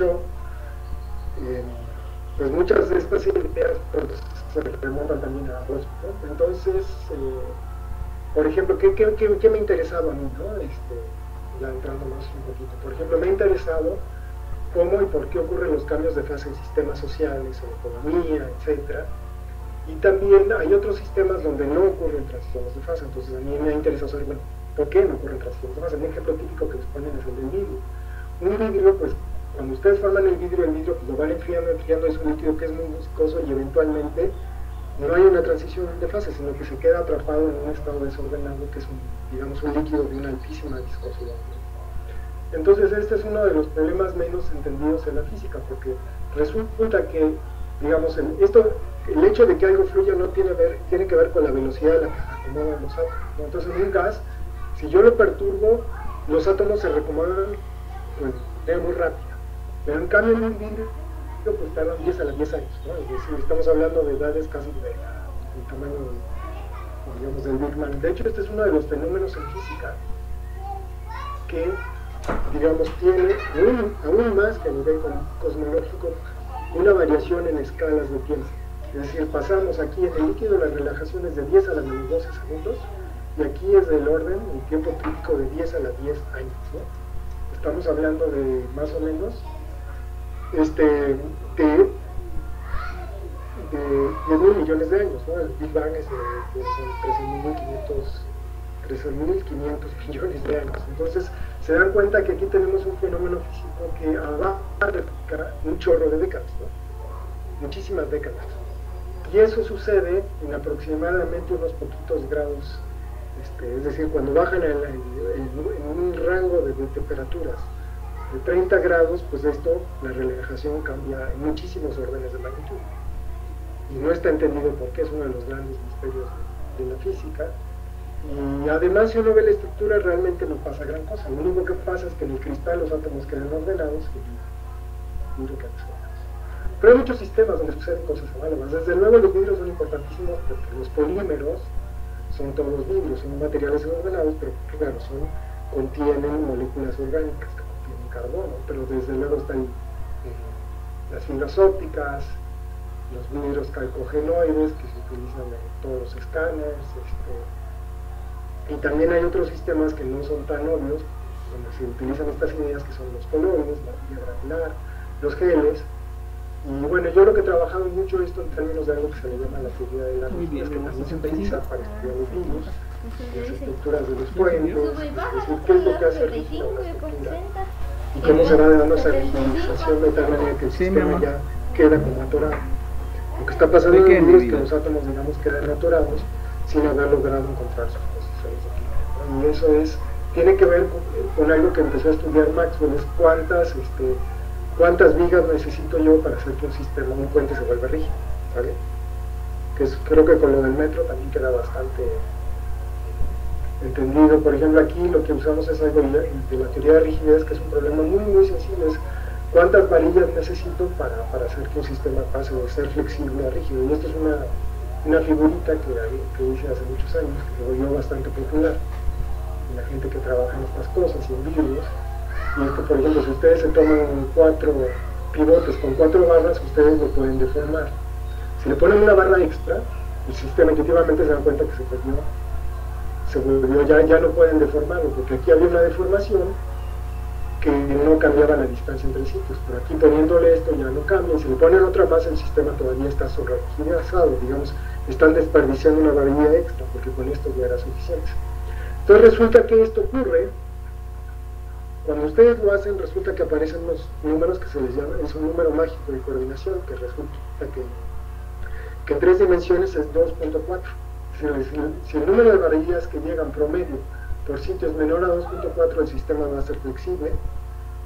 eh, pues muchas de estas ideas pues, se remontan también a Roscoe, ¿no? Entonces, por ejemplo, ¿qué me ha interesado a mí, ¿no? Ya entrando más un poquito, por ejemplo, me ha interesado cómo y por qué ocurren los cambios de fase en sistemas sociales, en economía, etcétera. Y también hay otros sistemas donde no ocurren transiciones de fase, entonces a mí me ha interesado saber, bueno, ¿por qué no ocurren transiciones de fase? Un ejemplo típico que les ponen es el del vidrio. Un vidrio, pues, cuando ustedes forman el vidrio pues lo van enfriando, es un líquido que es muy viscoso y eventualmente no hay una transición de fase, sino que se queda atrapado en un estado desordenado, que es, digamos, un líquido de una altísima viscosidad. Entonces este es uno de los problemas menos entendidos en la física, porque resulta que, digamos, el hecho de que algo fluya no tiene que ver con la velocidad a la que se acomodan los átomos, ¿no? Entonces en un gas, si yo lo perturbo, los átomos se recomodan pues, muy rápido, pero en cambio en un vidrio pues tardan 10 a la 10 años, ¿no? Es decir, estamos hablando de edades casi del tamaño, digamos, del Big Bang. De hecho, este es uno de los fenómenos en física que, digamos, tiene aún más que a nivel cosmológico una variación en escalas de tiempo. Es decir, pasamos aquí en el líquido las relajaciones de 10 a la menos 12 segundos y aquí es del orden, el tiempo crítico de 10 a la 10 años, ¿no? Estamos hablando de más o menos de 10.000 millones de años, ¿no? El Big Bang son 13.500 millones de años. Entonces se dan cuenta que aquí tenemos un fenómeno físico que abarca un chorro de décadas, ¿no? Muchísimas décadas. Y eso sucede en aproximadamente unos poquitos grados, es decir, cuando bajan en un rango de temperaturas de 30 grados, pues la relajación cambia en muchísimos órdenes de magnitud. Y no está entendido por qué, es uno de los grandes misterios de la física. Y además, si uno ve la estructura, realmente no pasa gran cosa. Lo único que pasa es que en el cristal los átomos quedan ordenados y el vidrio queda desordenado. Pero hay muchos sistemas donde suceden cosas análogas. Desde luego los vidrios son importantísimos porque los polímeros son todos vidrios, son materiales ordenados, pero claro, contienen moléculas orgánicas que contienen carbono, pero desde luego están las fibras ópticas, los vidrios calcogenoides que se utilizan en todos los escáneres, y también hay otros sistemas que no son tan obvios, donde se utilizan estas ideas que son los coloides, la vía granular, los geles. Y bueno, yo lo que he trabajado mucho esto en términos de algo que se le llama la teoría de las rigidez, que también se utiliza para estudiar los virus, las estructuras de los puentes, es decir, qué es lo que hace rígida una estructura y cómo se va dando esa rigidización de tal manera que el sistema ya queda como atorado. Lo que está pasando en el virus es que los átomos, digamos, quedan atorados sin haber logrado encontrar sus posiciones de equilibrio. Y eso tiene que ver con algo que empezó a estudiar Maxwell, es cuántas vigas necesito yo para hacer que un sistema, un puente se vuelva rígido, ¿vale? Creo que con lo del metro también queda bastante entendido. Por ejemplo, aquí lo que usamos es algo de la teoría de rigidez, que es un problema muy, muy sencillo, es cuántas varillas necesito para hacer que un sistema pase de ser flexible a rígido. Y esto es una figurita que hice hace muchos años, que se volvió bastante popular en la gente que trabaja en estas cosas y en vidrios. Y por ejemplo, si ustedes se toman 4 pivotes con 4 barras, ustedes lo pueden deformar. Si le ponen una barra extra, el sistema intuitivamente se dan cuenta que se volvió ya no pueden deformarlo, porque aquí había una deformación que no cambiaba la distancia entre sitios, pero aquí poniéndole esto ya no cambia. Si le ponen otra más, el sistema todavía está sobrerigidizado, digamos, están desperdiciando una varilla extra, porque con esto ya era suficiente. Entonces resulta que esto ocurre. Cuando ustedes lo hacen, resulta que aparecen unos números que se les llama, es un número mágico de coordinación, que resulta que en 3 dimensiones es 2.4. Si el número de varillas que llegan promedio por sitio es menor a 2.4, el sistema va a ser flexible.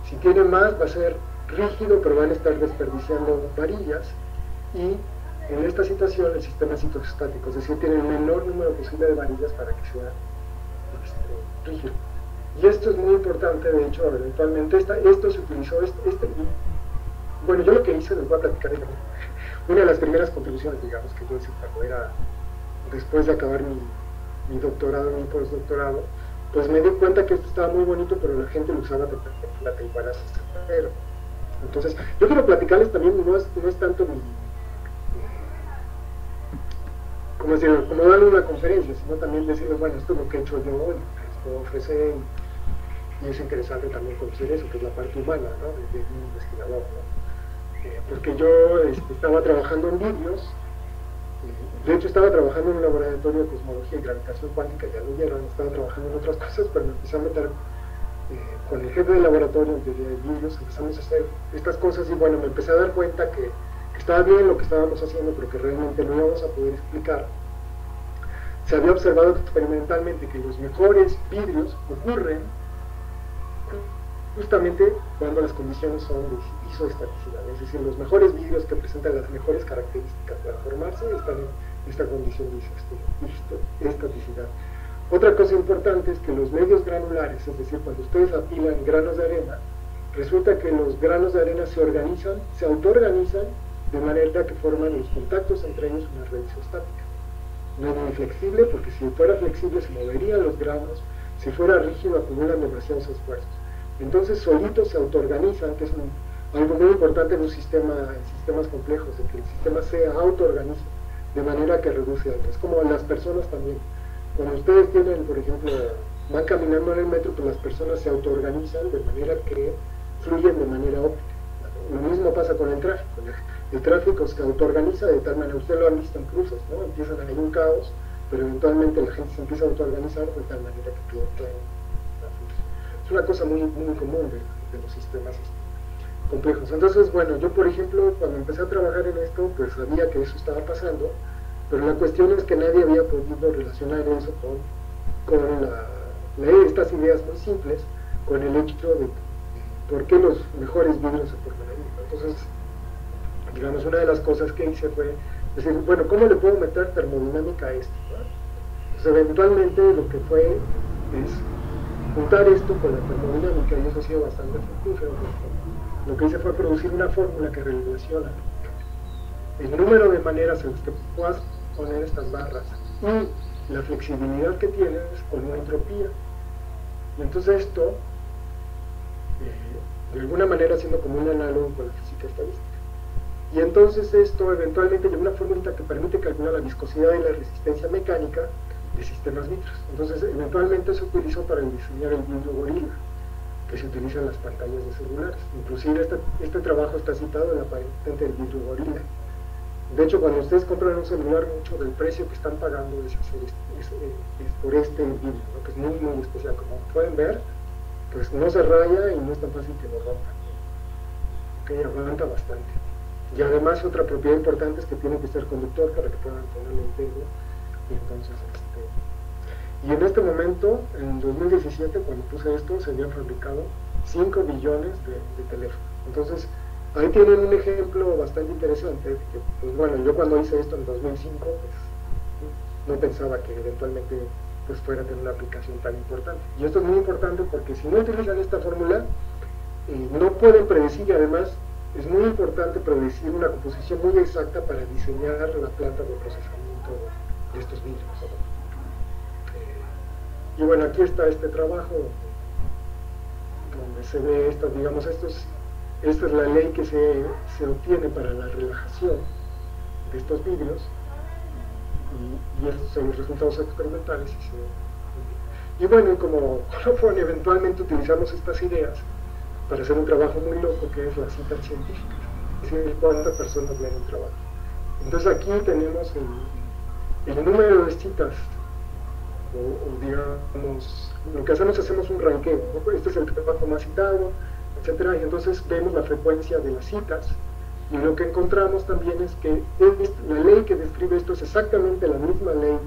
Si tiene más, va a ser rígido, pero van a estar desperdiciando varillas. Y en esta situación, el sistema es citostático, es decir, tiene el menor número posible de varillas para que sea rígido. Y esto es muy importante, de hecho, eventualmente esto se utilizó, bueno, yo lo que hice, les voy a platicar, una de las primeras contribuciones, digamos, que yo hice cuando era, después de acabar mi doctorado, mi postdoctorado, pues me di cuenta que esto estaba muy bonito, pero la gente lo usaba de plata igual a cero. Entonces, yo quiero platicarles también, no es tanto mi, como decir, como darle una conferencia, sino también decirles, bueno, esto es lo que he hecho yo, y les puedo ofrecer, y es interesante también conocer eso, que es la parte humana, ¿no? De un investigador, ¿no? Porque yo estaba trabajando en vídeos, de hecho estaba trabajando en un laboratorio de cosmología y gravitación cuántica, ya lo vieron, estaba trabajando en otras cosas, pero me empecé a meter con el jefe del laboratorio de vídeos, empezamos a hacer estas cosas y bueno, me empecé a dar cuenta que estaba bien lo que estábamos haciendo, pero que realmente no íbamos a poder explicar. Se había observado experimentalmente que los mejores vidrios ocurren justamente cuando las condiciones son de isoestaticidad, es decir, los mejores vidrios que presentan las mejores características para formarse están en esta condición de estaticidad. Otra cosa importante es que los medios granulares, es decir, cuando ustedes apilan granos de arena, resulta que los granos de arena se organizan, se autoorganizan de manera que forman los contactos entre ellos una red isostática. No es muy flexible, porque si fuera flexible se moverían los granos, si fuera rígido acumulan demasiados esfuerzos. Entonces solitos se autoorganizan, que es algo muy importante en sistemas complejos, de que el sistema se autoorganiza de manera que reduce algo. Es como las personas también. Cuando ustedes tienen, por ejemplo, van caminando en el metro, pues las personas se autoorganizan de manera que fluyen de manera óptima. Lo mismo pasa con el tráfico. El tráfico se autoorganiza de tal manera, usted lo ha visto en cruces, ¿no? Empiezan a haber un caos, pero eventualmente la gente se empieza a autoorganizar de tal manera que todo trae la función. Es una cosa muy, muy común de los sistemas complejos. Entonces, bueno, yo por ejemplo, cuando empecé a trabajar en esto, pues sabía que eso estaba pasando, pero la cuestión es que nadie había podido relacionar eso con estas ideas muy simples, con el hecho de por qué los mejores vidrios se forman ahí. Entonces, digamos, una de las cosas que hice fue decir, bueno, ¿cómo le puedo meter termodinámica a esto? ¿No? Entonces, eventualmente lo que fue es juntar esto con la termodinámica, y eso ha sido bastante fructífero. Lo que hice fue producir una fórmula que relaciona el número de maneras en las que puedas poner estas barras y la flexibilidad que tienes con una entropía. Y entonces esto, de alguna manera, siendo como un análogo con la física estadística. Y entonces esto eventualmente lleva una fórmula que permite calcular la viscosidad y la resistencia mecánica de sistemas vitros. Entonces eventualmente se utilizó para diseñar el vidrio gorila, que se utiliza en las pantallas de celulares. Inclusive este trabajo está citado en la patente del vidrio gorila. De hecho, cuando ustedes compran un celular, mucho del precio que están pagando es por este vidrio, ¿no? Que es muy, muy especial. Como pueden ver, pues no se raya y no es tan fácil que lo rompan. Que aguanta bastante. Y además otra propiedad importante es que tiene que ser conductor para que puedan ponerle el dedo. Y entonces, y en este momento, en 2017, cuando puse esto, se habían fabricado 5 billones de teléfonos. Entonces, ahí tienen un ejemplo bastante interesante, que, pues bueno, yo cuando hice esto en 2005, pues no pensaba que eventualmente pues fuera a tener una aplicación tan importante. Y esto es muy importante porque si no utilizan esta fórmula, no pueden predecir, y además es muy importante predecir una composición muy exacta para diseñar la planta de procesamiento de estos vidrios. Y bueno, aquí está este trabajo donde se ve esto, digamos, esta es la ley que se obtiene para la relajación de estos vidrios, y estos son los resultados experimentales. Y bueno, como colofón, eventualmente utilizamos estas ideas para hacer un trabajo muy loco, que es las citas científicas, es decir, cuántas personas leen un trabajo. Entonces aquí tenemos el número de citas, o digamos, lo que hacemos un ranqueo, ¿no? Este es el trabajo más citado, etcétera, y entonces vemos la frecuencia de las citas, y lo que encontramos también es que la ley que describe esto es exactamente la misma ley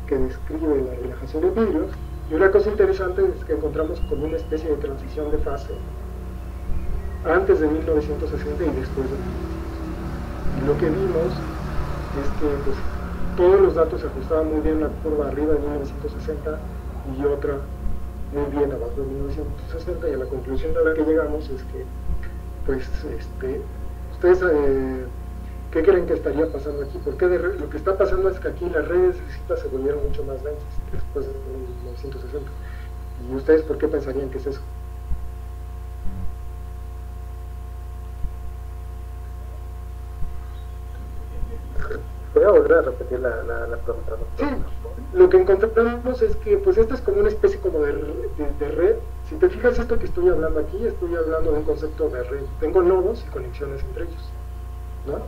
que describe la relajación de vidrios, y una cosa interesante es que encontramos como una especie de transición de fase antes de 1960 y después de 1960. Y lo que vimos es que pues, todos los datos se ajustaban muy bien, una curva arriba de 1960 y otra muy bien abajo de 1960, y a la conclusión a la que llegamos es que, pues, ustedes, ¿qué creen que estaría pasando aquí? Porque lo que está pasando es que aquí las redes de citas se volvieron mucho más densas después de 1960. ¿Y ustedes por qué pensarían que es eso? volver a repetir la pregunta, ¿no? Sí, lo que encontramos es que pues esta es como una especie como de red. Si te fijas esto que estoy hablando aquí, estoy hablando de un concepto de red. Tengo nodos y conexiones entre ellos, ¿no?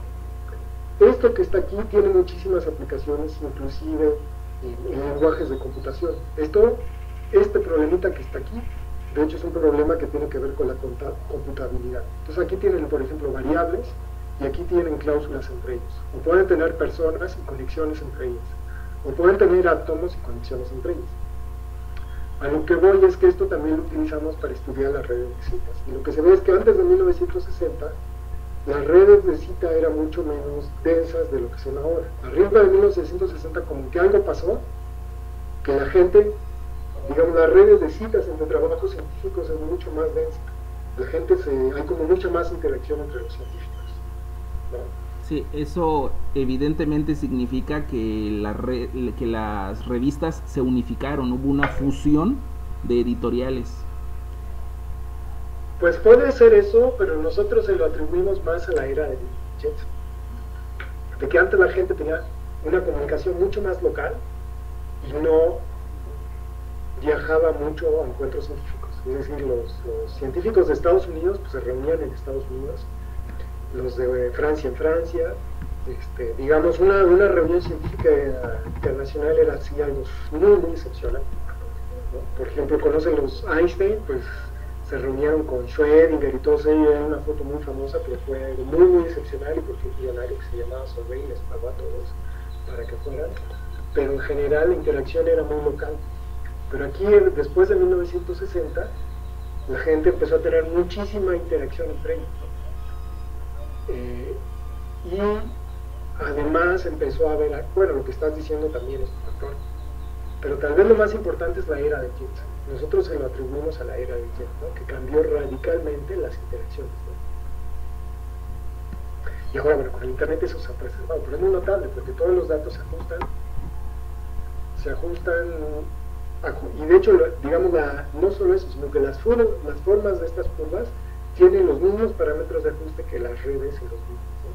Esto que está aquí tiene muchísimas aplicaciones, inclusive en lenguajes de computación. Este problemita que está aquí, de hecho es un problema que tiene que ver con la computabilidad. Entonces aquí tienen, por ejemplo, variables, y aquí tienen cláusulas entre ellos. O pueden tener personas y conexiones entre ellas. O pueden tener átomos y conexiones entre ellas. A lo que voy es que esto también lo utilizamos para estudiar las redes de citas. Y lo que se ve es que antes de 1960, las redes de cita eran mucho menos densas de lo que son ahora. Arriba de 1960 como que algo pasó, que la gente, digamos, las redes de citas entre trabajos científicos es mucho más densa. La gente hay como mucha más interacción entre los científicos. Sí, eso evidentemente significa que las revistas se unificaron, hubo una fusión de editoriales. Pues puede ser eso, pero nosotros se lo atribuimos más a la era de Jet. De que antes la gente tenía una comunicación mucho más local y no viajaba mucho a encuentros científicos. Es decir, los científicos de Estados Unidos pues, se reunían en Estados Unidos, los de Francia en Francia, digamos, una reunión científica internacional era así algo muy, muy excepcional, ¿no? Por ejemplo, conocen los Einstein, pues se reunieron con Schrödinger y todo eso, y era una foto muy famosa, pero fue algo muy, muy excepcional, y porque un millonario que se llamaba Solvay les pagó a todos para que fueran, pero en general la interacción era muy local. Pero aquí, después de 1960, la gente empezó a tener muchísima interacción entre ellos. Y además empezó a haber, bueno, lo que estás diciendo también es un factor, pero tal vez lo más importante es la era de Jet. Nosotros se lo atribuimos a la era de Jet, ¿no? Que cambió radicalmente las interacciones, ¿no? Y ahora, bueno, con el internet eso se ha preservado, pero es muy notable porque todos los datos se ajustan y de hecho, digamos, no solo eso, sino que las formas de estas curvas tienen los mismos parámetros de ajuste que las redes y los vídeos, ¿no?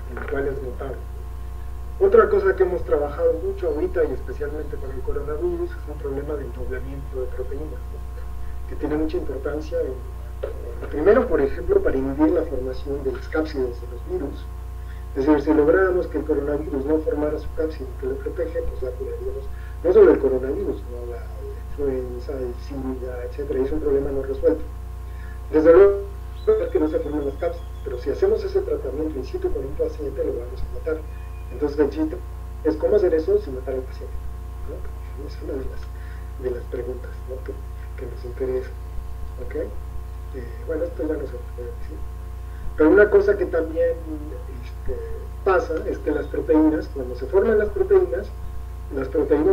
En lo cual es notable. Otra cosa que hemos trabajado mucho ahorita y especialmente con el coronavirus es un problema del doblamiento de proteínas, ¿no? Que tiene mucha importancia primero, por ejemplo, para inhibir la formación de las cápsides de los virus. Es decir, si lográramos que el coronavirus no formara su cápside que lo protege, pues ya curaríamos no solo el coronavirus, sino la influenza, el SIDA, etc. Y es un problema no resuelto. Desde luego que no se forman las cápsides, pero si hacemos ese tratamiento in situ con un paciente, lo vamos a matar. Entonces el chiste es cómo hacer eso sin matar al paciente, ¿no? Es una de las preguntas, ¿no? que nos interesa, ¿ok? Bueno, esto ya no se puede decir. Pero una cosa que también pasa es que las proteínas, cuando se forman las proteínas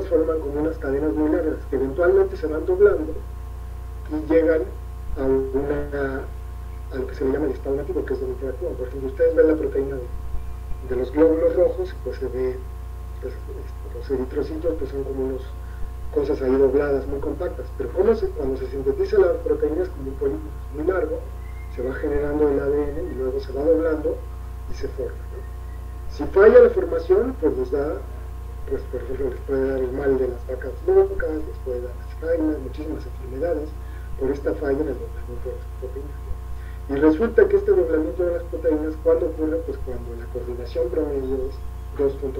forman como unas cadenas muy largas que eventualmente se van doblando y llegan a lo que se le llama el estado nativo, que es donde interactúan. Por ejemplo, ustedes ven la proteína de los glóbulos rojos, pues se ve, pues, los eritrocitos pues son como unas cosas ahí dobladas, muy compactas, pero cuando se sintetiza la proteína es como un polímero muy largo, se va generando el ADN y luego se va doblando y se forma, ¿no? Si falla la formación, pues nos da, pues por ejemplo, les puede dar el mal de las vacas locas, les puede dar Alzheimer, muchísimas enfermedades por esta falla en el doblamiento de las proteínas, ¿no? Y resulta que este doblamiento de las proteínas, ¿cuándo ocurre? Pues cuando la coordinación promedio es 2.4,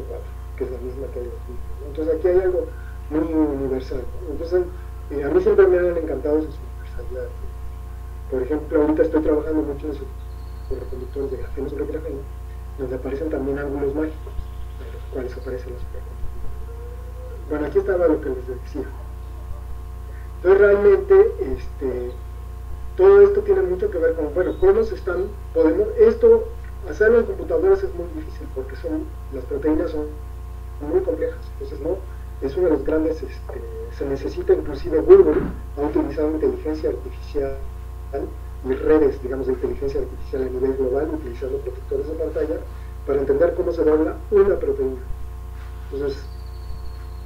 que es la misma que los virus, ¿no? Entonces aquí hay algo muy universal, ¿no? Entonces, a mí siempre me han encantado esas universalidades, ¿no? Por ejemplo, ahorita estoy trabajando mucho en superconductores de grafeno sobre grafeno, donde aparecen también ángulos mágicos, en los cuales aparecen los superconductores. Bueno, aquí estaba lo que les decía. Entonces realmente, todo esto tiene mucho que ver con, bueno, esto, hacerlo en computadoras es muy difícil porque las proteínas son muy complejas, entonces no, es uno de los grandes, se necesita, inclusive Google ha utilizado inteligencia artificial y redes, digamos, de inteligencia artificial a nivel global, utilizando protectores de pantalla, para entender cómo se dobla una proteína. Entonces,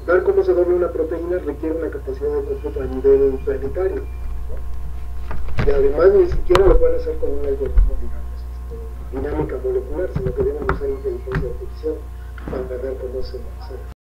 ver cómo se dobla una proteína requiere una capacidad de cómputo a nivel planetario, ¿no? Y además ni siquiera lo pueden hacer con un algoritmo, digamos, dinámica molecular, sino que deben usar inteligencia artificial. para ver cómo se